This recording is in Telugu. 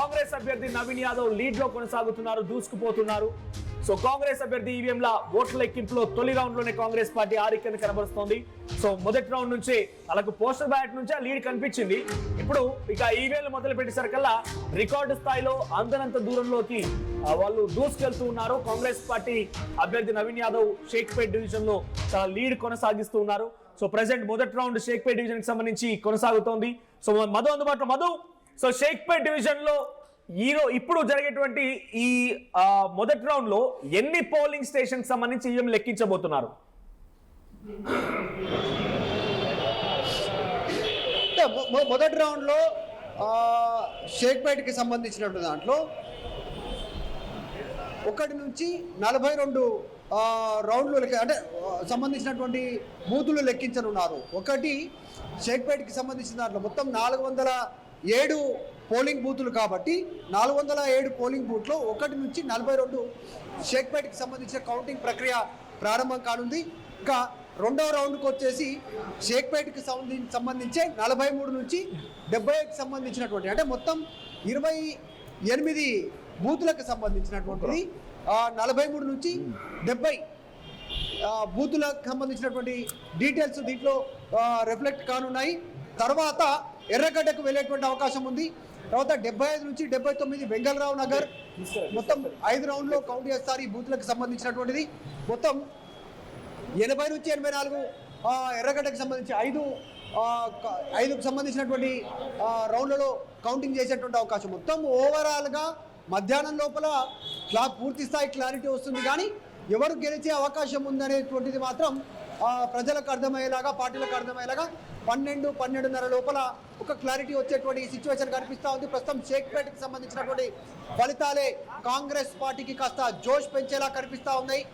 కాంగ్రెస్ అభ్యర్థి నవీన్ యాదవ్ లీడ్ లో కొనసాగుతున్నారు, దూసుకుపోతున్నారు. సో కాంగ్రెస్ అభ్యర్థి ఈవీఎంల ఓట్ల లెక్కింపులో తొలి రౌండ్ లోనే కాంగ్రెస్ పార్టీ ఆధిక్యతను కనబరుస్తోంది. సో మొదటి రౌండ్ నుంచే వాళ్ళకు పోస్టల్ బ్యాలెట్ నుంచే లీడ్ కనిపించింది. ఇప్పుడు ఇక ఈవీఎంలు మొదలు పెట్టేసరికల్లా రికార్డు స్థాయిలో అందనంత దూరంలోకి వాళ్ళు దూసుకెళ్తూ ఉన్నారు. కాంగ్రెస్ పార్టీ అభ్యర్థి నవీన్ యాదవ్ షేక్పేట్ డివిజన్ లో చాలా లీడ్ కొనసాగిస్తూ ఉన్నారు. సో ప్రెసెంట్ మొదటి రౌండ్ షేక్పేట్ డివిజన్ కి సంబంధించి కొనసాగుతోంది. సో మధు అందుబాటులో. మధు, సో షేక్పేట్ డివిజన్ లో ఇప్పుడు జరిగేటువంటి ఈ మొదటి రౌండ్ లో ఎన్ని పోలింగ్ స్టేషన్ సంబంధించి ఈవీఎం లెక్కించబోతున్నారు? మొదటి రౌండ్ లో షేక్పేట్ కి సంబంధించినటువంటి దాంట్లో 1 నుంచి 42 రౌండ్లు అంటే సంబంధించినటువంటి బూతులు లెక్కించనున్నారు. ఒకటి షేక్పేట్కి సంబంధించిన దాంట్లో మొత్తం 407 పోలింగ్ బూతులు కాబట్టి 407 పోలింగ్ బూత్లో 1 నుంచి 42 షేక్పేట్కి సంబంధించిన కౌంటింగ్ ప్రక్రియ ప్రారంభం కానుంది. ఇంకా రెండవ రౌండ్కి వచ్చేసి షేక్పేట్కి సంబంధించే 43 నుంచి 70కి సంబంధించినటువంటి అంటే మొత్తం 28 బూతులకు సంబంధించినటువంటిది 43 నుంచి 70 బూతులకు సంబంధించినటువంటి డీటెయిల్స్ దీంట్లో రిఫ్లెక్ట్ కానున్నాయి. తర్వాత ఎర్రగడ్డకు వెళ్ళేటువంటి అవకాశం ఉంది. తర్వాత 75 నుంచి 79 వెంగళరావు నగర్ మొత్తం 5 రౌండ్లో కౌంట్ చేస్తారు. ఈ బూతులకు సంబంధించినటువంటిది మొత్తం 80 నుంచి 84 ఎర్రగడ్డకు సంబంధించి 5కు సంబంధించినటువంటి రౌండ్లలో కౌంటింగ్ చేసేటువంటి అవకాశం. మొత్తం ఓవరాల్గా మధ్యాహ్నం లోపల పూర్తి స్థాయి క్లారిటీ వస్తుంది. కానీ ఎవరు గెలిచే అవకాశం ఉందనేటువంటిది మాత్రం ప్రజలకు అర్థమయ్యేలాగా, పార్టీలకు అర్థమయ్యేలాగా 12-12:30 లోపల ఒక క్లారిటీ వచ్చేటువంటి సిచ్యువేషన్ కనిపిస్తూ ఉంది. ప్రస్తుతం షేక్పేట్కి సంబంధించినటువంటి ఫలితాలే కాంగ్రెస్ పార్టీకి కాస్త జోష్ పెంచేలా కనిపిస్తూ ఉన్నాయి.